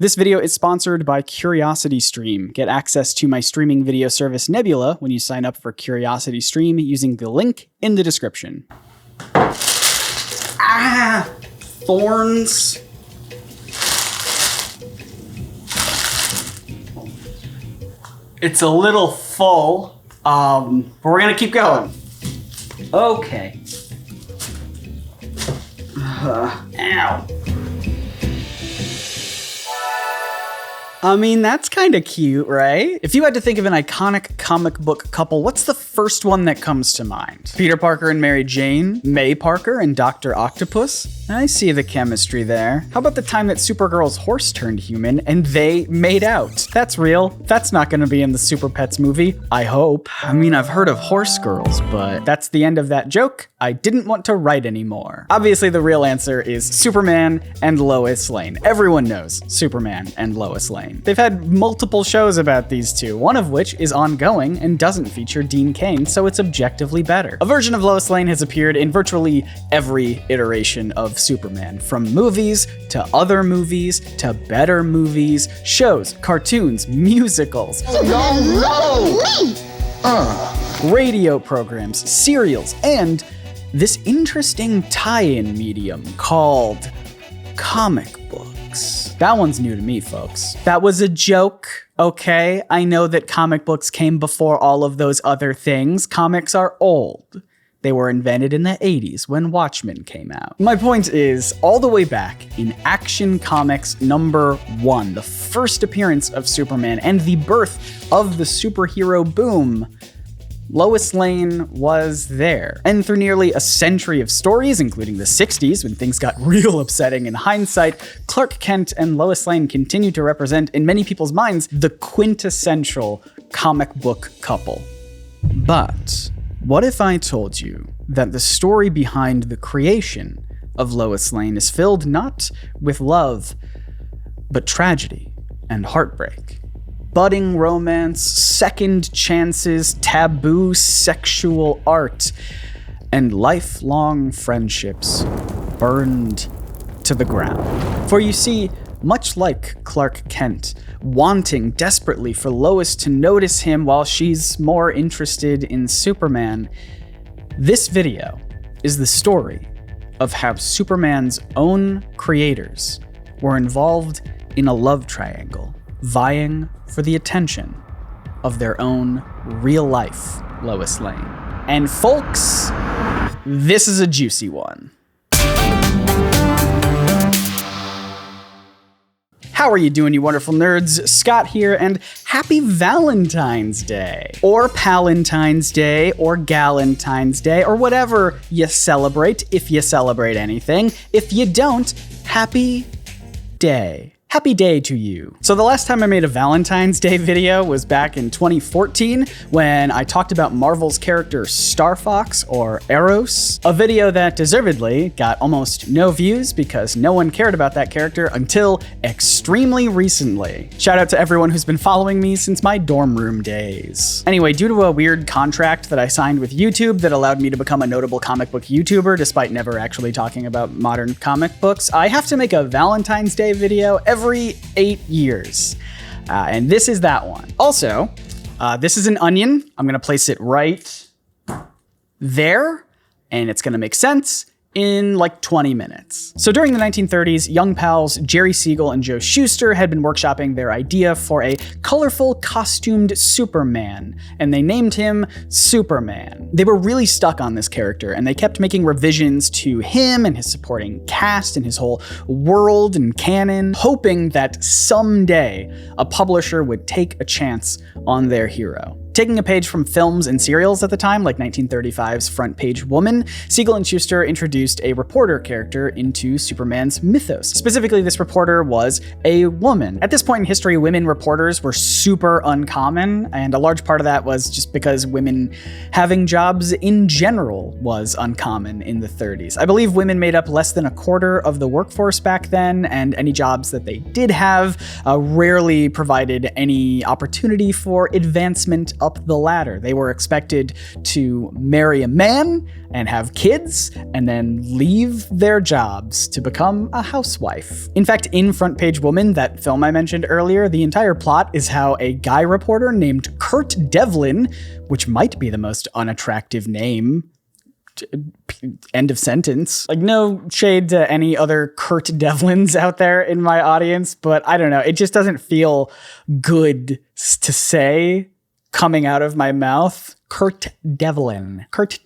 This video is sponsored by CuriosityStream. Get access to my streaming video service Nebula when you sign up for CuriosityStream using the link in the description. Ah! Thorns. It's a little full, but we're gonna keep going. Okay. Ow. I mean, that's kind of cute, right? If you had to think of an iconic comic book couple, what's the first one that comes to mind? Peter Parker and Mary Jane? May Parker and Dr. Octopus? I see the chemistry there. How about the time that Supergirl's horse turned human and they made out? That's real. That's not gonna be in the Super Pets movie, I hope. I mean, I've heard of horse girls, but that's the end of that joke. I didn't want to write anymore. Obviously, the real answer is Superman and Lois Lane. Everyone knows Superman and Lois Lane. They've had multiple shows about these two, one of which is ongoing and doesn't feature Dean Cain, so it's objectively better. A version of Lois Lane has appeared in virtually every iteration of Superman, from movies to other movies to better movies, shows, cartoons, musicals, radio programs, serials, and this interesting tie-in medium called comic books. That one's new to me, folks. That was a joke, okay? I know that comic books came before all of those other things. Comics are old. They were invented in the 80s when Watchmen came out. My point is, all the way back in Action Comics #1, the first appearance of Superman and the birth of the superhero boom, Lois Lane was there. And through nearly a century of stories, including the 60s when things got real upsetting in hindsight, Clark Kent and Lois Lane continue to represent, in many people's minds, the quintessential comic book couple. But what if I told you that the story behind the creation of Lois Lane is filled not with love, but tragedy and heartbreak? Budding romance, second chances, taboo sexual art, and lifelong friendships burned to the ground. For you see, much like Clark Kent, wanting desperately for Lois to notice him while she's more interested in Superman, this video is the story of how Superman's own creators were involved in a love triangle, vying for the attention of their own real-life Lois Lane. And folks, this is a juicy one. How are you doing, you wonderful nerds? Scott here, and happy Valentine's Day. Or Palentine's Day, or Galentine's Day, or whatever you celebrate, if you celebrate anything. If you don't, happy day. Happy day to you. So the last time I made a Valentine's Day video was back in 2014 when I talked about Marvel's character Star Fox, or Eros, a video that deservedly got almost no views because no one cared about that character until extremely recently. Shout out to everyone who's been following me since my dorm room days. Anyway, due to a weird contract that I signed with YouTube that allowed me to become a notable comic book YouTuber despite never actually talking about modern comic books, I have to make a Valentine's Day video every 8 years. And this is that one. Also, this is an onion. I'm gonna place it right there, and it's gonna make sense in like 20 minutes. So during the 1930s, young pals Jerry Siegel and Joe Shuster had been workshopping their idea for a colorful costumed Superman, and they named him Superman. They were really stuck on this character, and they kept making revisions to him and his supporting cast and his whole world and canon, hoping that someday a publisher would take a chance on their hero. Taking a page from films and serials at the time, like 1935's Front Page Woman, Siegel and Shuster introduced a reporter character into Superman's mythos. Specifically, this reporter was a woman. At this point in history, women reporters were super uncommon, and a large part of that was just because women having jobs in general was uncommon in the 30s. I believe women made up less than a quarter of the workforce back then, and any jobs that they did have rarely provided any opportunity for advancement up the ladder. They were expected to marry a man and have kids, and then leave their jobs to become a housewife. In fact, in Front Page Woman, that film I mentioned earlier, the entire plot is how a guy reporter named Kurt Devlin, which might be the most unattractive name, end of sentence. Like, no shade to any other Kurt Devlins out there in my audience, but I don't know. It just doesn't feel good to say coming out of my mouth. Kurt Devlin. Kurt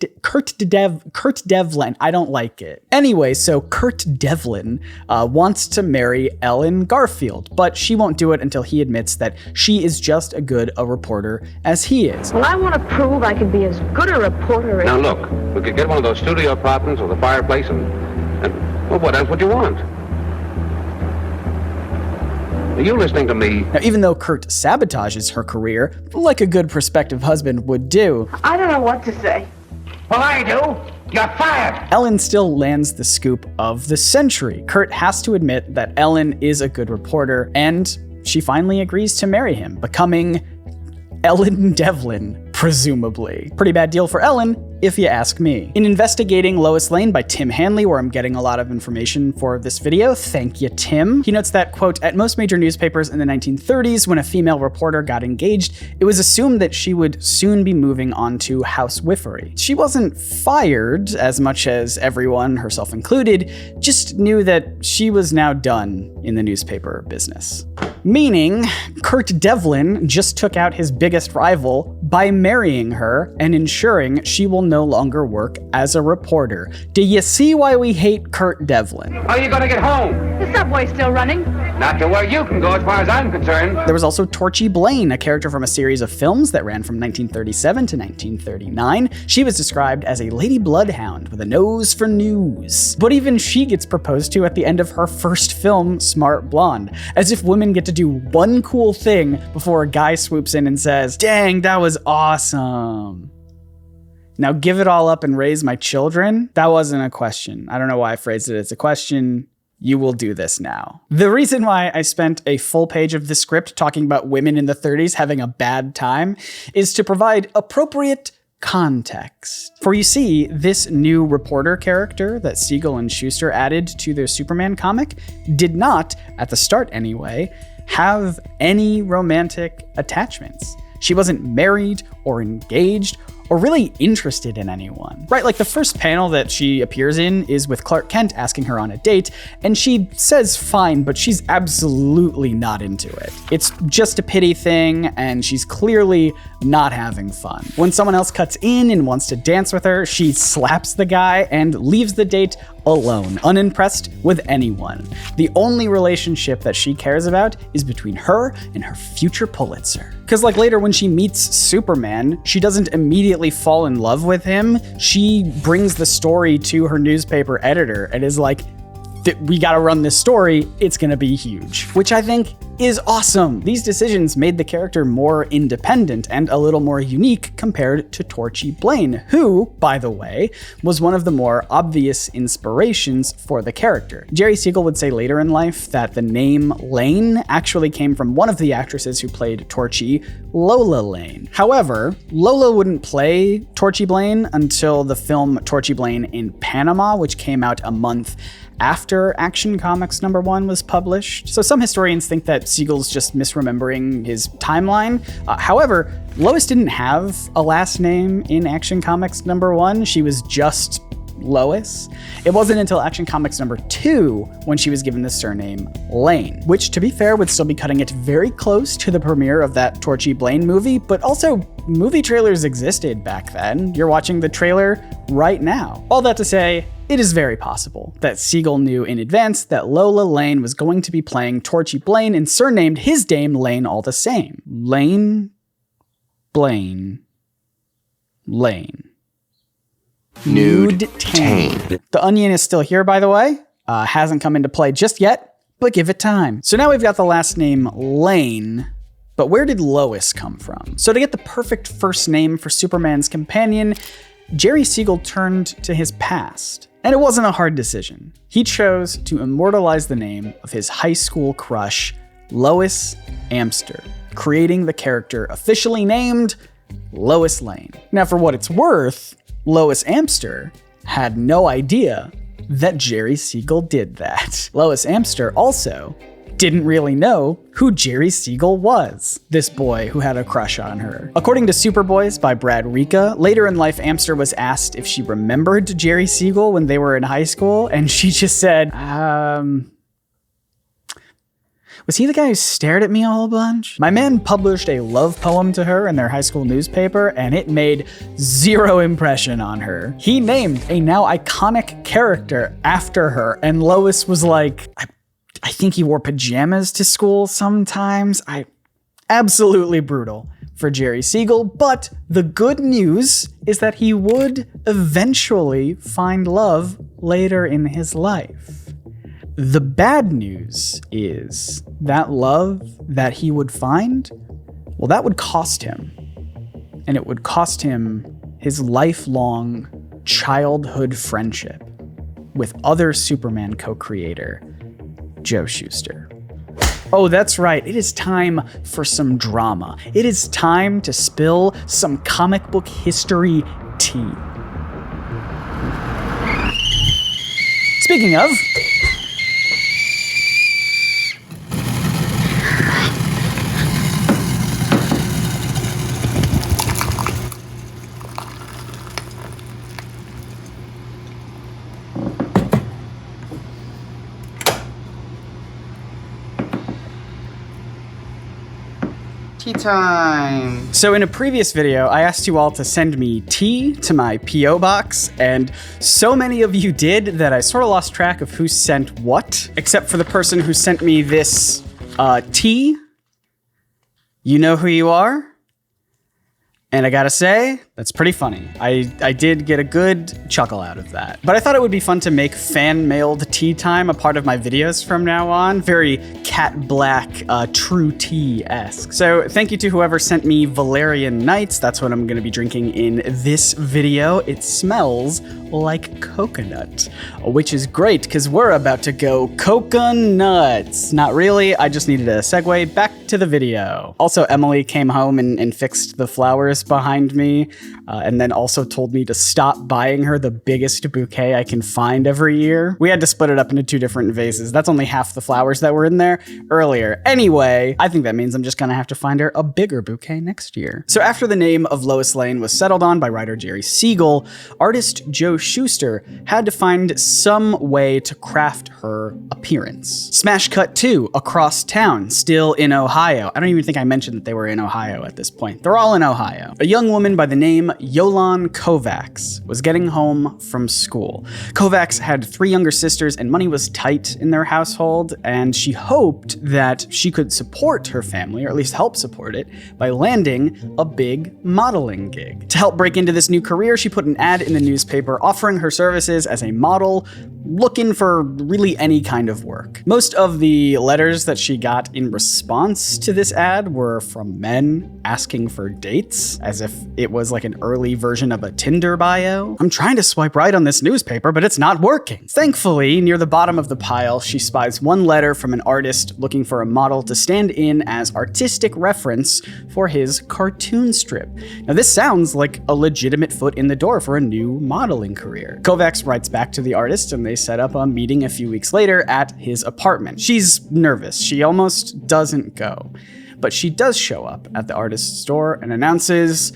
Devlin. I don't like it. Anyway, so Kurt Devlin wants to marry Ellen Garfield, but she won't do it until he admits that she is just as good a reporter as he is. Well, I want to prove I can be as good a reporter as... Now look, we could get one of those studio apartments with a fireplace and well, what else would you want? Are you listening to me? Now, even though Kurt sabotages her career, like a good prospective husband would do, I don't know what to say. Well, I do. You're fired. Ellen still lands the scoop of the century. Kurt has to admit that Ellen is a good reporter, and she finally agrees to marry him, becoming Ellen Devlin, presumably. Pretty bad deal for Ellen, if you ask me. In Investigating Lois Lane by Tim Hanley, where I'm getting a lot of information for this video, thank you, Tim, he notes that, quote, at most major newspapers in the 1930s, when a female reporter got engaged, it was assumed that she would soon be moving on to housewifery. She wasn't fired, as much as everyone, herself included, just knew that she was now done in the newspaper business. Meaning, Kurt Devlin just took out his biggest rival by marrying her and ensuring she will no longer work as a reporter. Do you see why we hate Kurt Devlin? How are you going to get home? The subway's still running. Not to where you can go as far as I'm concerned. There was also Torchy Blane, a character from a series of films that ran from 1937 to 1939. She was described as a lady bloodhound with a nose for news. But even she gets proposed to at the end of her first film, Smart Blonde, as if women get to do one cool thing before a guy swoops in and says, dang, that was awesome. Now give it all up and raise my children? That wasn't a question. I don't know why I phrased it as a question. You will do this now. The reason why I spent a full page of the script talking about women in the 30s having a bad time is to provide appropriate context. For you see, this new reporter character that Siegel and Shuster added to their Superman comic did not, at the start anyway, have any romantic attachments. She wasn't married or engaged or really interested in anyone. Right, like the first panel that she appears in is with Clark Kent asking her on a date, and she says fine, but she's absolutely not into it. It's just a pity thing, and she's clearly not having fun. When someone else cuts in and wants to dance with her, she slaps the guy and leaves the date alone, unimpressed with anyone. The only relationship that she cares about is between her and her future Pulitzer. Because like later when she meets Superman, she doesn't immediately fall in love with him. She brings the story to her newspaper editor and is like, we gotta run this story, it's gonna be huge. Which I think is awesome. These decisions made the character more independent and a little more unique compared to Torchy Blane, who, by the way, was one of the more obvious inspirations for the character. Jerry Siegel would say later in life that the name Lane actually came from one of the actresses who played Torchy, Lola Lane. However, Lola wouldn't play Torchy Blane until the film Torchy Blane in Panama, which came out a month after Action Comics #1 was published. So some historians think that Siegel's just misremembering his timeline. However, Lois didn't have a last name in Action Comics #1. She was just Lois. It wasn't until Action Comics #2 when she was given the surname Lane, which, to be fair, would still be cutting it very close to the premiere of that Torchy Blane movie, but also movie trailers existed back then. You're watching the trailer right now. All that to say, it is very possible that Siegel knew in advance that Lola Lane was going to be playing Torchy Blane and surnamed his dame Lane all the same. Lane, Blane, Lane. Nude Tane. The Onion is still here, by the way. Hasn't come into play just yet, but give it time. So now we've got the last name Lane, but where did Lois come from? So to get the perfect first name for Superman's companion, Jerry Siegel turned to his past. And it wasn't a hard decision. He chose to immortalize the name of his high school crush, Lois Amster, creating the character officially named Lois Lane. Now, for what it's worth, Lois Amster had no idea that Jerry Siegel did that. Lois Amster also didn't really know who Jerry Siegel was, this boy who had a crush on her. According to Superboys by Brad Ricca, later in life, Amster was asked if she remembered Jerry Siegel when they were in high school, and she just said, was he the guy who stared at me a whole bunch? My man published a love poem to her in their high school newspaper, and it made zero impression on her. He named a now iconic character after her, and Lois was like, I think he wore pajamas to school sometimes. Absolutely brutal for Jerry Siegel, but the good news is that he would eventually find love later in his life. The bad news is that love that he would find, well, that would cost him. And it would cost him his lifelong childhood friendship with other Superman co-creator, Joe Shuster. Oh, that's right. It is time for some drama. It is time to spill some comic book history tea. Speaking of, tea time. So in a previous video, I asked you all to send me tea to my P.O. box, and so many of you did that I sort of lost track of who sent what, except for the person who sent me this tea. You know who you are? And I gotta say, that's pretty funny. I did get a good chuckle out of that. But I thought it would be fun to make fan-mailed tea time a part of my videos from now on. Very Cat Black, True Tea-esque. So thank you to whoever sent me Valerian Nights. That's what I'm gonna be drinking in this video. It smells like coconut, which is great because we're about to go coconuts. Not really, I just needed a segue back to the video. Also, Emily came home and fixed the flowers behind me, and then also told me to stop buying her the biggest bouquet I can find every year. We had to split it up into 2 different vases. That's only half the flowers that were in there earlier. Anyway, I think that means I'm just gonna have to find her a bigger bouquet next year. So after the name of Lois Lane was settled on by writer Jerry Siegel, artist Joe Shuster had to find some way to craft her appearance. Smash cut 2, across town, still in Ohio. I don't even think I mentioned that they were in Ohio at this point. They're all in Ohio. A young woman by the name Yolan Kovacs was getting home from school. Kovacs had 3 younger sisters and money was tight in their household, and she hoped that she could support her family, or at least help support it, by landing a big modeling gig. To help break into this new career, she put an ad in the newspaper offering her services as a model, looking for really any kind of work. Most of the letters that she got in response to this ad were from men asking for dates, as if it was like an early version of a Tinder bio. I'm trying to swipe right on this newspaper, but it's not working. Thankfully, near the bottom of the pile, she spies one letter from an artist looking for a model to stand in as artistic reference for his cartoon strip. Now, this sounds like a legitimate foot in the door for a new modeling career. Kovacs writes back to the artist, and they set up a meeting a few weeks later at his apartment. She's nervous. She almost doesn't go. But she does show up at the artist's store and announces,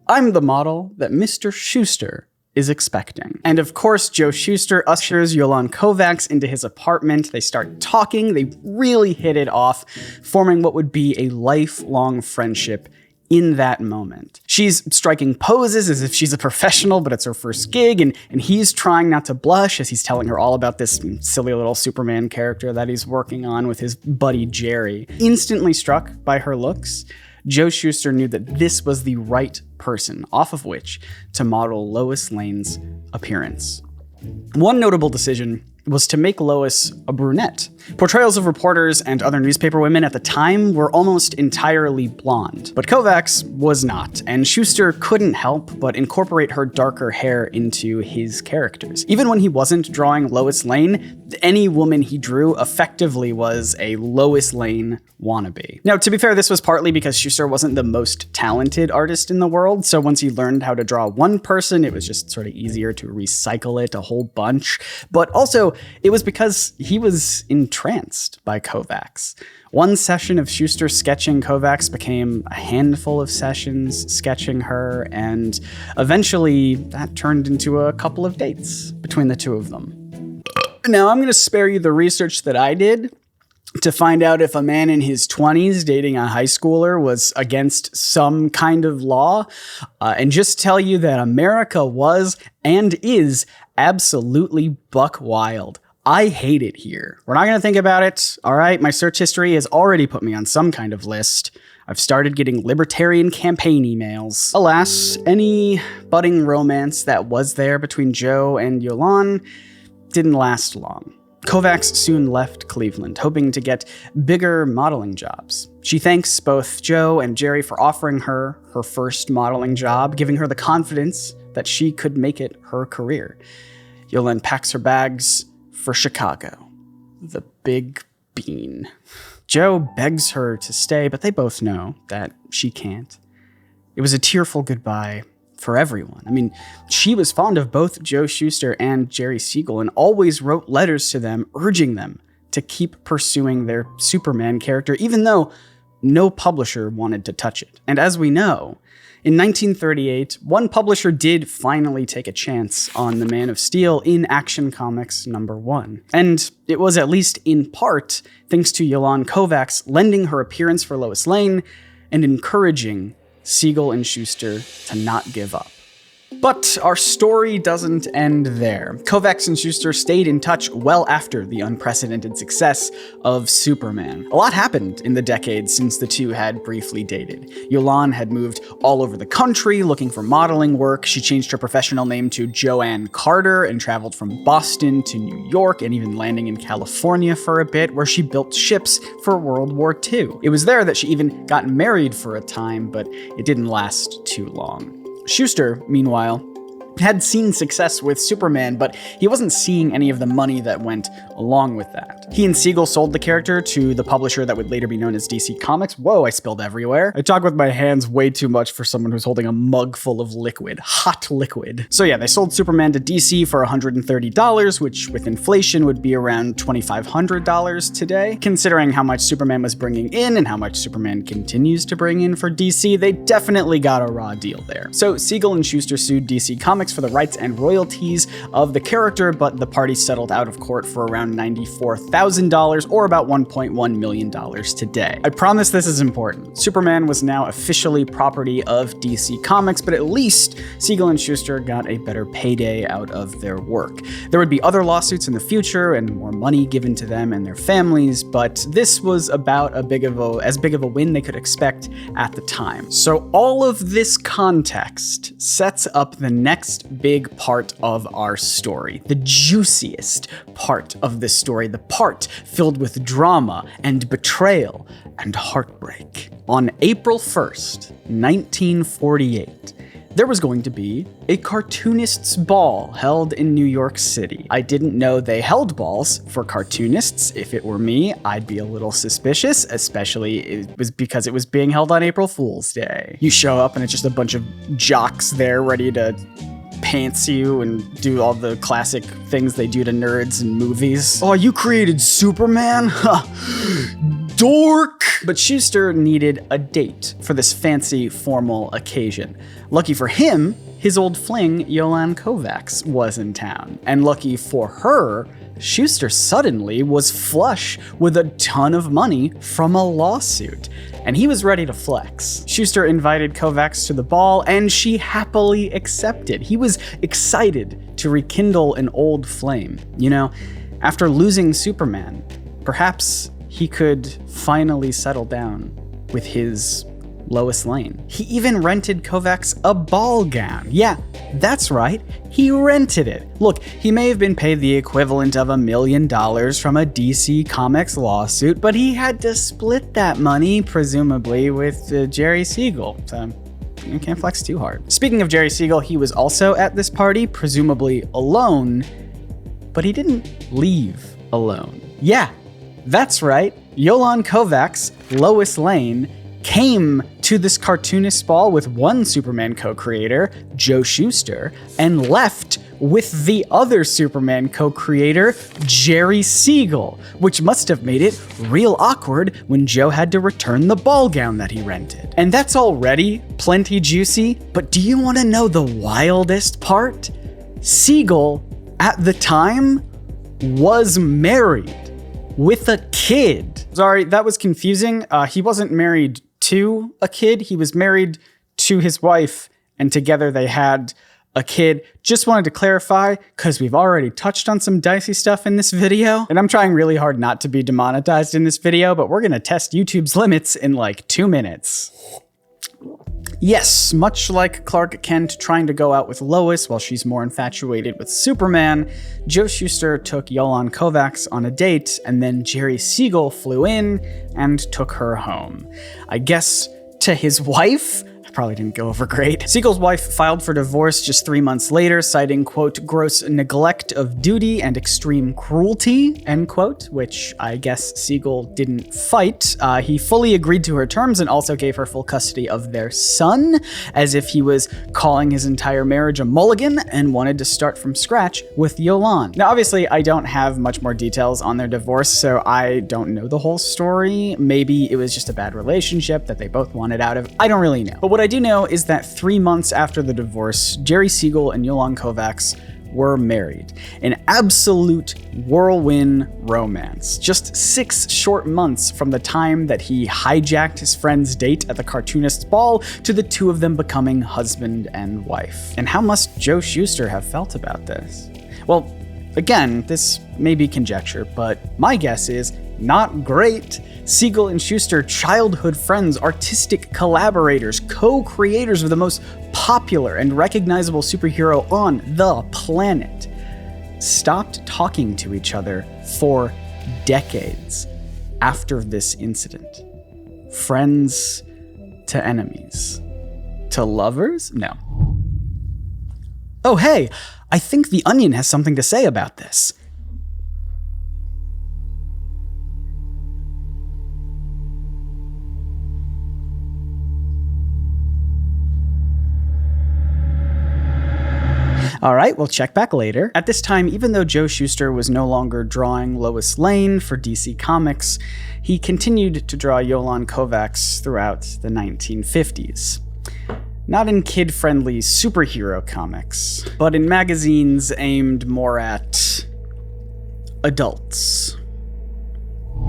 "I'm the model that Mr. Shuster is expecting." And of course, Joe Shuster ushers Yolan Kovacs into his apartment. They start talking. They really hit it off, forming what would be a lifelong friendship in that moment. She's striking poses as if she's a professional, but it's her first gig, and he's trying not to blush as he's telling her all about this silly little Superman character that he's working on with his buddy Jerry. Instantly struck by her looks, Joe Shuster knew that this was the right person off of which to model Lois Lane's appearance. One notable decision was to make Lois a brunette. Portrayals of reporters and other newspaper women at the time were almost entirely blonde, but Kovacs was not, and Shuster couldn't help but incorporate her darker hair into his characters. Even when he wasn't drawing Lois Lane, any woman he drew effectively was a Lois Lane wannabe. Now, to be fair, this was partly because Shuster wasn't the most talented artist in the world, so once he learned how to draw one person, it was just sort of easier to recycle it a whole bunch. But also, it was because he was entranced by Kovacs. One session of Shuster sketching Kovacs became a handful of sessions sketching her, and eventually that turned into a couple of dates between the two of them. Now, I'm going to spare you the research that I did to find out if a man in his 20s dating a high schooler was against some kind of law, and just tell you that America was and is absolutely buck wild. I hate it here. We're not going to think about it. All right, my search history has already put me on some kind of list. I've started getting libertarian campaign emails. Alas, any budding romance that was there between Joe and Yolan didn't last long. Kovacs soon left Cleveland, hoping to get bigger modeling jobs. She thanks both Joe and Jerry for offering her her first modeling job, giving her the confidence that she could make it her career. Yolan packs her bags for Chicago, the Big Bean. Joe begs her to stay, but they both know that she can't. It was a tearful goodbye for everyone. I mean, she was fond of both Joe Shuster and Jerry Siegel and always wrote letters to them urging them to keep pursuing their Superman character, even though no publisher wanted to touch it. And as we know, in 1938, one publisher did finally take a chance on the Man of Steel in Action Comics #1. And it was at least in part thanks to Yolan Kovacs lending her appearance for Lois Lane and encouraging Siegel and Shuster to not give up. But our story doesn't end there. Kovacs and Shuster stayed in touch well after the unprecedented success of Superman. A lot happened in the decades since the two had briefly dated. Yolan had moved all over the country looking for modeling work. She changed her professional name to Joanne Carter and traveled from Boston to New York and even landing in California for a bit, where she built ships for World War II. It was there that she even got married for a time, but it didn't last too long. Shuster, meanwhile, had seen success with Superman, but he wasn't seeing any of the money that went along with that. He and Siegel sold the character to the publisher that would later be known as DC Comics. Whoa, I spilled everywhere. I talk with my hands way too much for someone who's holding a mug full of liquid, hot liquid. So yeah, they sold Superman to DC for $130, which with inflation would be around $2,500 today. Considering how much Superman was bringing in and how much Superman continues to bring in for DC, they definitely got a raw deal there. So Siegel and Shuster sued DC Comics for the rights and royalties of the character, but the party settled out of court for around $94,000, or about $1.1 million today. I promise this is important. Superman was now officially property of DC Comics, but at least Siegel and Shuster got a better payday out of their work. There would be other lawsuits in the future and more money given to them and their families, but this was about as big of a win they could expect at the time. So all of this context sets up the next big part of our story, the juiciest part of this story, the part filled with drama and betrayal and heartbreak. On April 1st, 1948, there was going to be a cartoonists' ball held in New York City. I didn't know they held balls for cartoonists. If it were me, I'd be a little suspicious, especially it was because it was being held on April Fool's Day. You show up and it's just a bunch of jocks there ready to pants you and do all the classic things they do to nerds in movies. Oh, you created Superman? Dork! But Shuster needed a date for this fancy, formal occasion. Lucky for him, his old fling, Yolan Kovacs, was in town. And lucky for her, Shuster suddenly was flush with a ton of money from a lawsuit, and he was ready to flex. Shuster invited Kovacs to the ball, and she happily accepted. He was excited to rekindle an old flame. You know, after losing Superman, perhaps he could finally settle down with his Lois Lane. He even rented Kovacs a ball gown. Yeah, that's right, he rented it. Look, he may have been paid the equivalent of $1 million from a DC Comics lawsuit, but he had to split that money, presumably, with Jerry Siegel. So you can't flex too hard. Speaking of Jerry Siegel, he was also at this party, presumably alone, but he didn't leave alone. Yeah, that's right. Yolan Kovacs, Lois Lane, came to this cartoonist ball with one Superman co-creator, Joe Shuster, and left with the other Superman co-creator, Jerry Siegel, which must have made it real awkward when Joe had to return the ball gown that he rented. And that's already plenty juicy, but do you want to know the wildest part? Siegel, at the time, was married with a kid. Sorry, that was confusing. He wasn't married to a kid. He was married to his wife, and together they had a kid. Just wanted to clarify, because we've already touched on some dicey stuff in this video, and I'm trying really hard not to be demonetized in this video, but we're gonna test YouTube's limits in like 2 minutes. Yes, much like Clark Kent trying to go out with Lois while she's more infatuated with Superman, Joe Shuster took Yolan Kovacs on a date, and then Jerry Siegel flew in and took her home. I guess to his wife? Probably didn't go over great. Siegel's wife filed for divorce just 3 months later, citing, quote, gross neglect of duty and extreme cruelty, end quote, which I guess Siegel didn't fight. He fully agreed to her terms and also gave her full custody of their son, as if he was calling his entire marriage a mulligan and wanted to start from scratch with Yolan. Now, obviously, I don't have much more details on their divorce, so I don't know the whole story. Maybe it was just a bad relationship that they both wanted out of. I don't really know. But what I do know is that 3 months after the divorce, Jerry Siegel and Yolan Kovacs were married. An absolute whirlwind romance. Just 6 short months from the time that he hijacked his friend's date at the cartoonist's ball to the two of them becoming husband and wife. And how must Joe Shuster have felt about this? Well, again, this may be conjecture, but my guess is not great. Siegel and Shuster, childhood friends, artistic collaborators, co-creators of the most popular and recognizable superhero on the planet, stopped talking to each other for decades after this incident. Friends to enemies. To lovers? No. Oh, hey, I think The Onion has something to say about this. All right, we'll check back later. At this time, even though Joe Shuster was no longer drawing Lois Lane for DC Comics, he continued to draw Yolan Kovacs throughout the 1950s. Not in kid-friendly superhero comics, but in magazines aimed more at adults.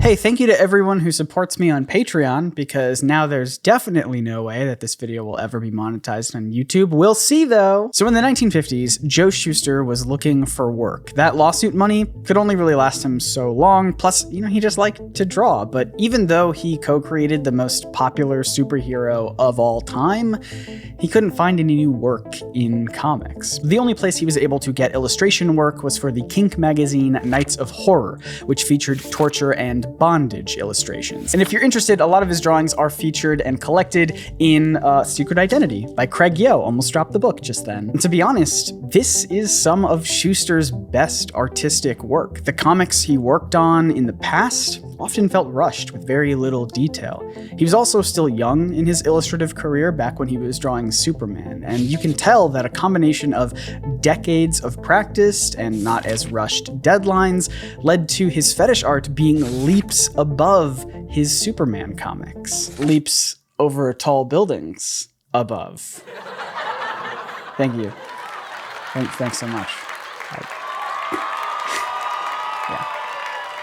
Hey, thank you to everyone who supports me on Patreon, because now there's definitely no way that this video will ever be monetized on YouTube. We'll see though. So in the 1950s, Joe Shuster was looking for work. That lawsuit money could only really last him so long. Plus, he just liked to draw. But even though he co-created the most popular superhero of all time, he couldn't find any new work in comics. The only place he was able to get illustration work was for the Kink magazine Nights of Horror, which featured torture and bondage illustrations. And if you're interested, a lot of his drawings are featured and collected in Secret Identity by Craig Yo. Almost dropped the book just then. And to be honest, this is some of Shuster's best artistic work. The comics he worked on in the past often felt rushed with very little detail. He was also still young in his illustrative career back when he was drawing Superman, and you can tell that a combination of decades of practice and not as rushed deadlines led to his fetish art being leaps above his Superman comics. Leaps over tall buildings above. Thank you. Thanks so much.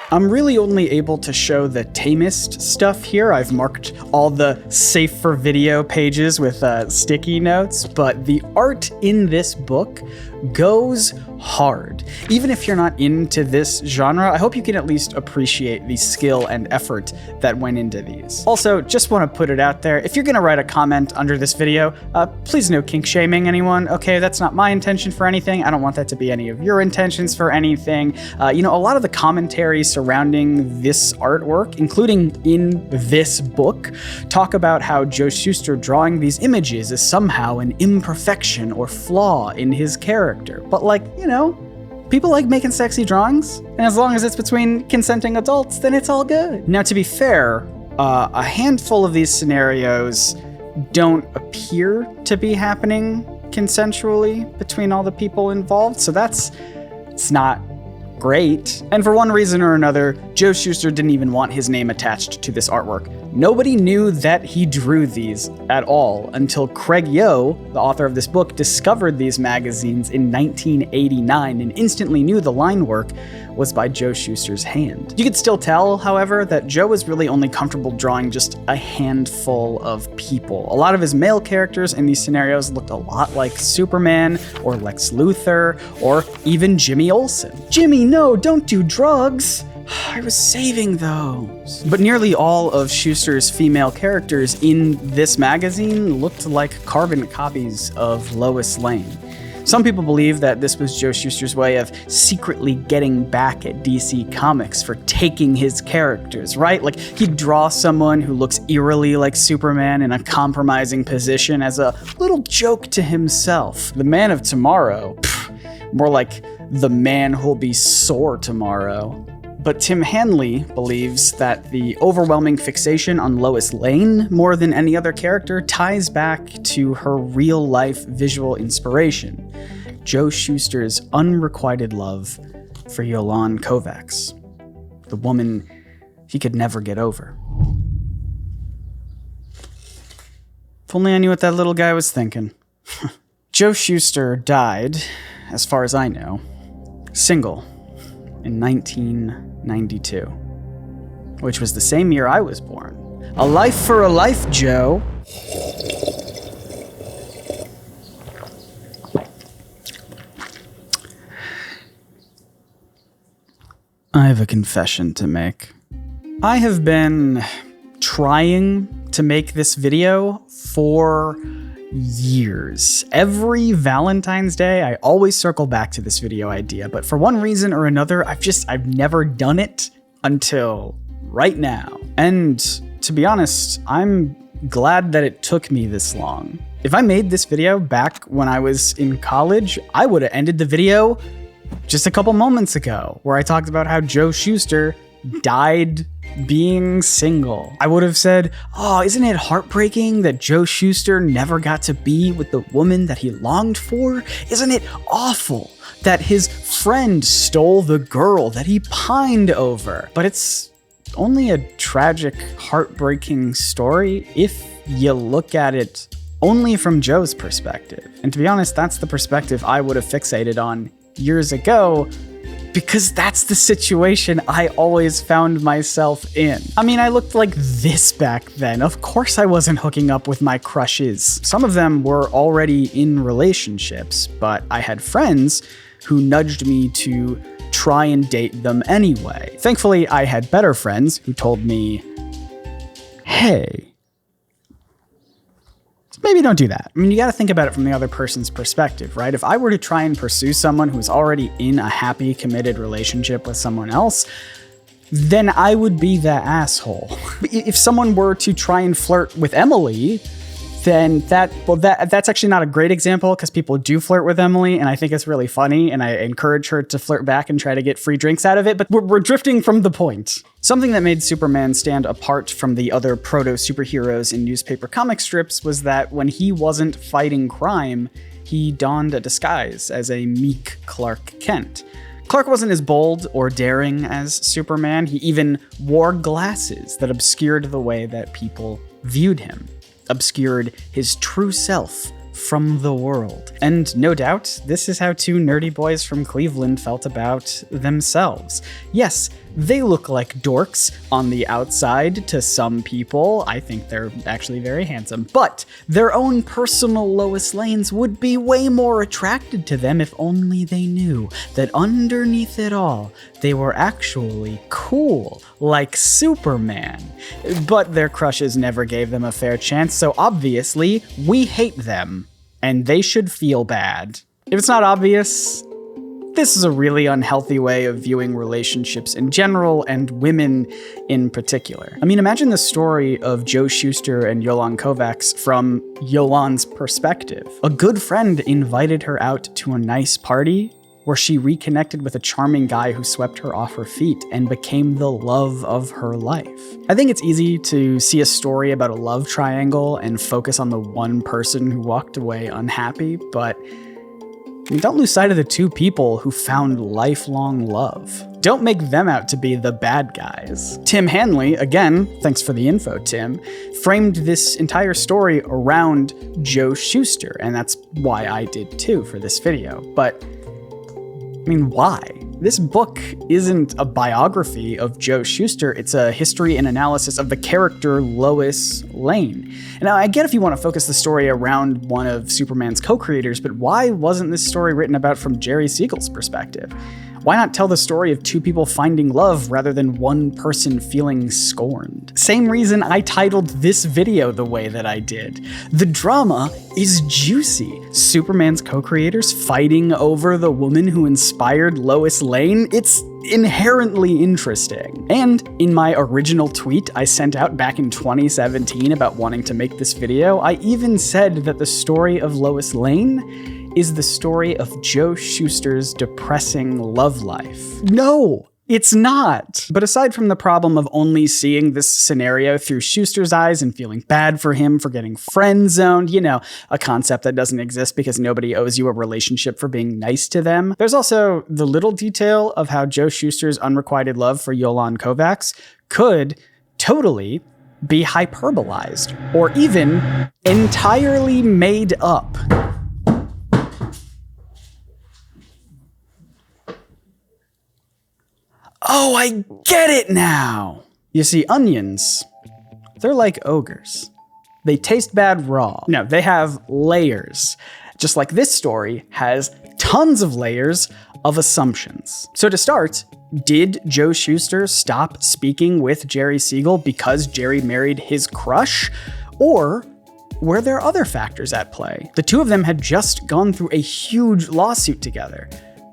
I'm really only able to show the tamest stuff here. I've marked all the safe for video pages with sticky notes, but the art in this book goes hard. Even if you're not into this genre, I hope you can at least appreciate the skill and effort that went into these. Also, just want to put it out there, if you're gonna write a comment under this video, please no kink shaming anyone, okay? That's not my intention for anything. I don't want that to be any of your intentions for anything. A lot of the commentary surrounding this artwork, including in this book, talk about how Joe Shuster drawing these images is somehow an imperfection or flaw in his character. But People like making sexy drawings, and as long as it's between consenting adults, then it's all good. Now, to be fair, a handful of these scenarios don't appear to be happening consensually between all the people involved, so it's not great. And for one reason or another, Joe Shuster didn't even want his name attached to this artwork. Nobody knew that he drew these at all until Craig Yo, the author of this book, discovered these magazines in 1989 and instantly knew the line work was by Joe Shuster's hand. You could still tell, however, that Joe was really only comfortable drawing just a handful of people. A lot of his male characters in these scenarios looked a lot like Superman or Lex Luthor or even Jimmy Olsen. Jimmy, no, don't do drugs. I was saving those. But nearly all of Shuster's female characters in this magazine looked like carbon copies of Lois Lane. Some people believe that this was Joe Shuster's way of secretly getting back at DC Comics for taking his characters, right? Like, he'd draw someone who looks eerily like Superman in a compromising position as a little joke to himself. The Man of Tomorrow, more like the man who'll be sore tomorrow. But Tim Hanley believes that the overwhelming fixation on Lois Lane more than any other character ties back to her real-life visual inspiration, Joe Shuster's unrequited love for Yolan Kovacs, the woman he could never get over. If only I knew what that little guy was thinking. Joe Shuster died, as far as I know, single in 1992, which was the same year I was born. A life for a life, Joe. I have a confession to make. I have been trying to make this video for years. Every Valentine's Day, I always circle back to this video idea, but for one reason or another, I've never done it until right now. And to be honest, I'm glad that it took me this long. If I made this video back when I was in college, I would have ended the video just a couple moments ago, where I talked about how Joe Shuster died being single. I would have said, oh, isn't it heartbreaking that Joe Shuster never got to be with the woman that he longed for? Isn't it awful that his friend stole the girl that he pined over? But it's only a tragic, heartbreaking story if you look at it only from Joe's perspective. And to be honest, that's the perspective I would have fixated on years ago, because that's the situation I always found myself in. I mean, I looked like this back then. Of course I wasn't hooking up with my crushes. Some of them were already in relationships, but I had friends who nudged me to try and date them anyway. Thankfully, I had better friends who told me, hey, maybe don't do that. I mean, you gotta think about it from the other person's perspective, right? If I were to try and pursue someone who's already in a happy, committed relationship with someone else, then I would be the asshole. If someone were to try and flirt with Emily, then that's actually not a great example, because people do flirt with Emily, and I think it's really funny, and I encourage her to flirt back and try to get free drinks out of it, but we're drifting from the point. Something that made Superman stand apart from the other proto-superheroes in newspaper comic strips was that when he wasn't fighting crime, he donned a disguise as a meek Clark Kent. Clark wasn't as bold or daring as Superman. He even wore glasses that obscured the way that people viewed him, obscured his true self from the world. And no doubt, this is how two nerdy boys from Cleveland felt about themselves. Yes, they look like dorks on the outside to some people. I think they're actually very handsome, but their own personal Lois Lanes would be way more attracted to them if only they knew that underneath it all, they were actually cool, like Superman. But their crushes never gave them a fair chance, so obviously, we hate them, and they should feel bad. If it's not obvious, this is a really unhealthy way of viewing relationships in general, and women in particular. I mean, imagine the story of Joe Shuster and Yolan Kovacs from Yolan's perspective. A good friend invited her out to a nice party where she reconnected with a charming guy who swept her off her feet and became the love of her life. I think it's easy to see a story about a love triangle and focus on the one person who walked away unhappy, but don't lose sight of the two people who found lifelong love. Don't make them out to be the bad guys. Tim Hanley, again, thanks for the info, Tim, framed this entire story around Joe Shuster, and that's why I did too for this video. But, I mean, why? This book isn't a biography of Joe Shuster, it's a history and analysis of the character Lois Lane. And now, I get if you want to focus the story around one of Superman's co-creators, but why wasn't this story written about from Jerry Siegel's perspective? Why not tell the story of two people finding love rather than one person feeling scorned? Same reason I titled this video the way that I did. The drama is juicy. Superman's co-creators fighting over the woman who inspired Lois Lane. It's inherently interesting. And in my original tweet I sent out back in 2017 about wanting to make this video, I even said that the story of Lois Lane is the story of Joe Shuster's depressing love life. No, it's not. But aside from the problem of only seeing this scenario through Shuster's eyes and feeling bad for him for getting friend-zoned, you know, a concept that doesn't exist because nobody owes you a relationship for being nice to them, there's also the little detail of how Joe Shuster's unrequited love for Yolan Kovacs could totally be hyperbolized or even entirely made up. Oh, I get it now! You see, onions, they're like ogres. They taste bad raw. No, they have layers. Just like this story has tons of layers of assumptions. So to start, did Joe Shuster stop speaking with Jerry Siegel because Jerry married his crush? Or were there other factors at play? The two of them had just gone through a huge lawsuit together.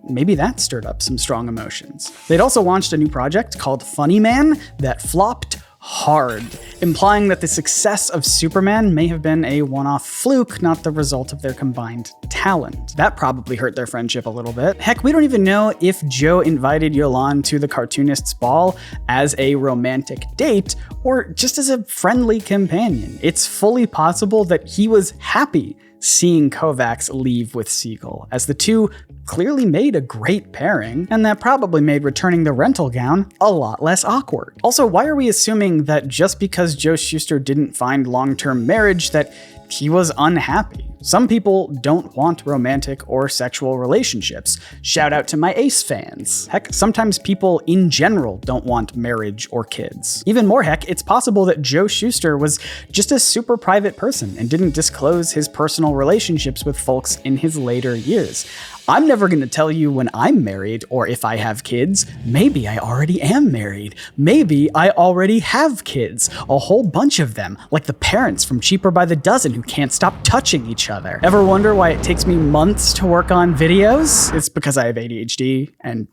Maybe that stirred up some strong emotions. They'd also launched a new project called Funny Man that flopped hard, implying that the success of Superman may have been a one-off fluke, not the result of their combined talent. That probably hurt their friendship a little bit. Heck, we don't even know if Joe invited Yolan to the cartoonist's ball as a romantic date or just as a friendly companion. It's fully possible that he was happy seeing Kovacs leave with Siegel, as the two clearly made a great pairing, and that probably made returning the rental gown a lot less awkward. Also, why are we assuming that just because Joe Shuster didn't find long-term marriage that he was unhappy? Some people don't want romantic or sexual relationships. Shout out to my Ace fans. Heck, sometimes people in general don't want marriage or kids. Even more heck, it's possible that Joe Shuster was just a super private person and didn't disclose his personal relationships with folks in his later years. I'm never going to tell you when I'm married or if I have kids. Maybe I already am married. Maybe I already have kids. A whole bunch of them, like the parents from Cheaper by the Dozen who can't stop touching each other. Ever wonder why it takes me months to work on videos? It's because I have ADHD and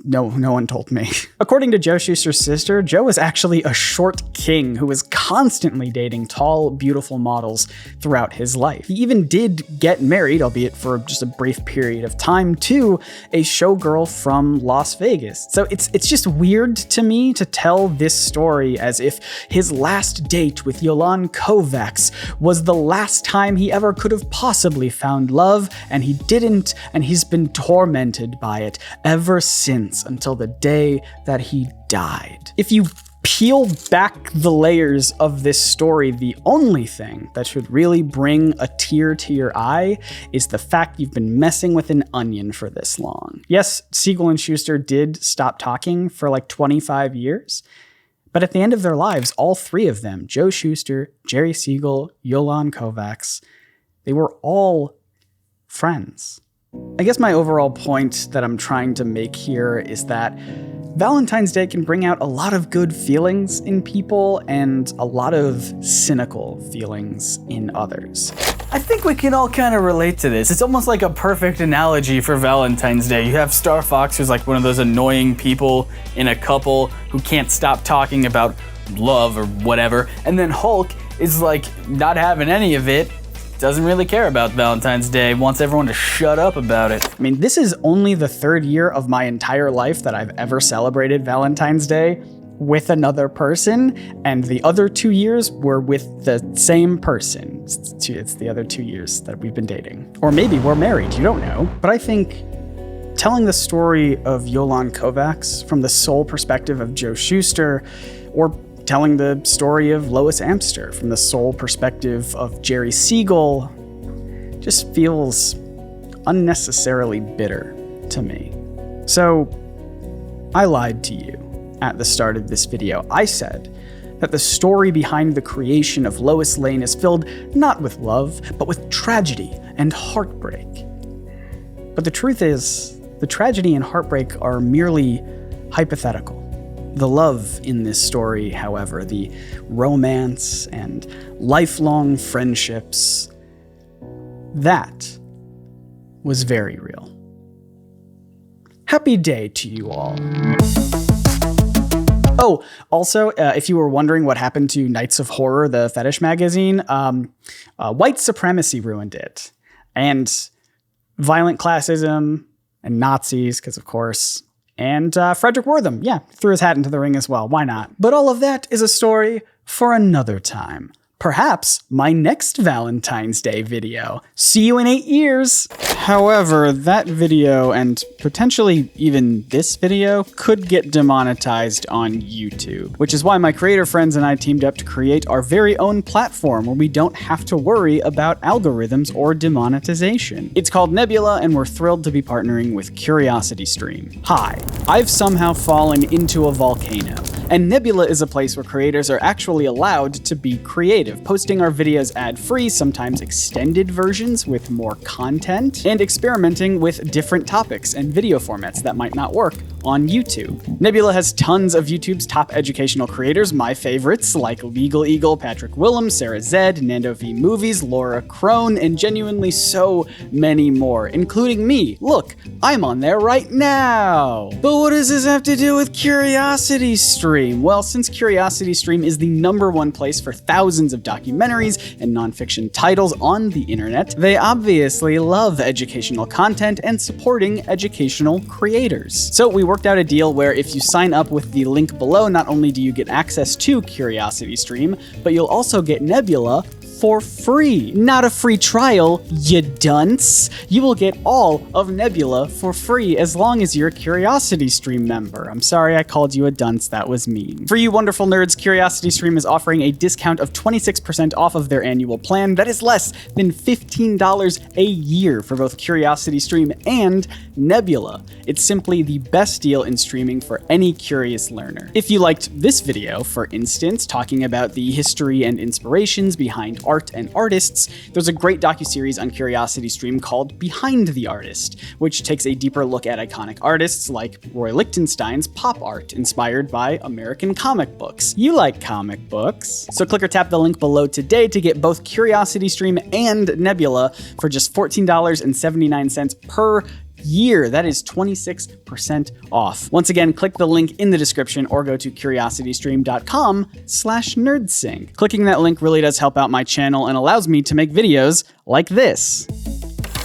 no one told me. According to Joe Shuster's sister, Joe was actually a short king who was constantly dating tall, beautiful models throughout his life. He even did get married, albeit for just a brief period of time, to a showgirl from Las Vegas. So it's just weird to me to tell this story as if his last date with Yolan Kovacs was the last time he ever could have possibly found love, and he didn't, and he's been tormented by it ever since, until the day that he died. If you peel back the layers of this story, the only thing that should really bring a tear to your eye is the fact you've been messing with an onion for this long. Yes, Siegel and Shuster did stop talking for like 25 years, but at the end of their lives, all three of them, Joe Shuster, Jerry Siegel, Yolan Kovacs, they were all friends. I guess my overall point that I'm trying to make here is that Valentine's Day can bring out a lot of good feelings in people and a lot of cynical feelings in others. I think we can all kind of relate to this. It's almost like a perfect analogy for Valentine's Day. You have Star Fox, who's like one of those annoying people in a couple who can't stop talking about love or whatever, and then Hulk is like not having any of it, doesn't really care about Valentine's Day, wants everyone to shut up about it. I mean, this is only the third year of my entire life that I've ever celebrated Valentine's Day with another person, and the other 2 years were with the same person. It's the other 2 years that we've been dating. Or maybe we're married, you don't know. But I think telling the story of Jolan Kovacs from the sole perspective of Joe Shuster, or telling the story of Lois Amster from the sole perspective of Jerry Siegel, just feels unnecessarily bitter to me. So I lied to you at the start of this video. I said that the story behind the creation of Lois Lane is filled not with love, but with tragedy and heartbreak. But the truth is, the tragedy and heartbreak are merely hypothetical. The love in this story, however, the romance and lifelong friendships, that was very real. Happy day to you all. Oh, also, if you were wondering what happened to Knights of Horror, the fetish magazine, white supremacy ruined it. And violent classism and Nazis, because of course, and Frederick Wortham, threw his hat into the ring as well. Why not? But all of that is a story for another time. Perhaps my next Valentine's Day video. See you in 8 years. However, that video, and potentially even this video, could get demonetized on YouTube, which is why my creator friends and I teamed up to create our very own platform where we don't have to worry about algorithms or demonetization. It's called Nebula, and we're thrilled to be partnering with CuriosityStream. Hi, I've somehow fallen into a volcano, and Nebula is a place where creators are actually allowed to be creative, posting our videos ad-free, sometimes extended versions with more content, and experimenting with different topics and video formats that might not work on YouTube. Nebula has tons of YouTube's top educational creators, my favorites like Legal Eagle, Patrick Willem, Sarah Zed, Nando V Movies, Laura Crone, and genuinely so many more, including me. Look, I'm on there right now. But what does this have to do with CuriosityStream? Well, since CuriosityStream is the #1 place for thousands of documentaries and nonfiction titles on the internet, they obviously love educational content and supporting educational creators. So we worked out a deal where if you sign up with the link below, not only do you get access to CuriosityStream, but you'll also get Nebula for free. Not a free trial, you dunce. You will get all of Nebula for free as long as you're a CuriosityStream member. I'm sorry I called you a dunce, that was mean. For you wonderful nerds, CuriosityStream is offering a discount of 26% off of their annual plan. That is less than $15 a year for both CuriosityStream and Nebula. It's simply the best deal in streaming for any curious learner. If you liked this video, for instance, talking about the history and inspirations behind art and artists, there's a great docuseries on CuriosityStream called Behind the Artist, which takes a deeper look at iconic artists like Roy Lichtenstein's pop art inspired by American comic books. You like comic books? So click or tap the link below today to get both CuriosityStream and Nebula for just $14.79 per year. That is 26% off. Once again, click the link in the description or go to curiositystream.com/nerdsync. Clicking that link really does help out my channel and allows me to make videos like this.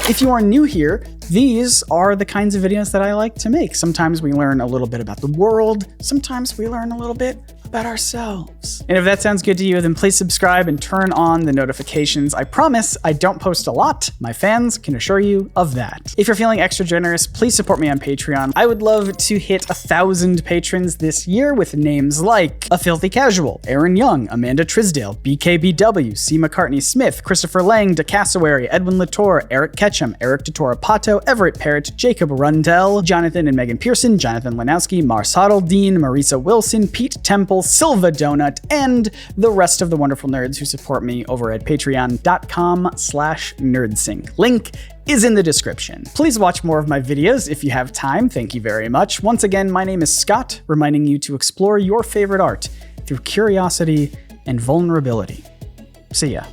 If you are new here, these are the kinds of videos that I like to make. Sometimes we learn a little bit about the world. Sometimes we learn a little bit about ourselves. And if that sounds good to you, then please subscribe and turn on the notifications. I promise I don't post a lot. My fans can assure you of that. If you're feeling extra generous, please support me on Patreon. I would love to hit 1,000 patrons this year with names like A Filthy Casual, Aaron Young, Amanda Trisdale, BKBW, C. McCartney Smith, Christopher Lang, DeCassowary, Edwin Latour, Eric Ketchum, Eric DeTora Pato, Everett Parrott, Jacob Rundell, Jonathan and Megan Pearson, Jonathan Lanowski, Mars Hoddle, Dean, Marisa Wilson, Pete Temple, Silva Donut, and the rest of the wonderful nerds who support me over at patreon.com/nerdsync. Link is in the description. Please watch more of my videos if you have time. Thank you very much. Once again, my name is Scott, reminding you to explore your favorite art through curiosity and vulnerability. See ya.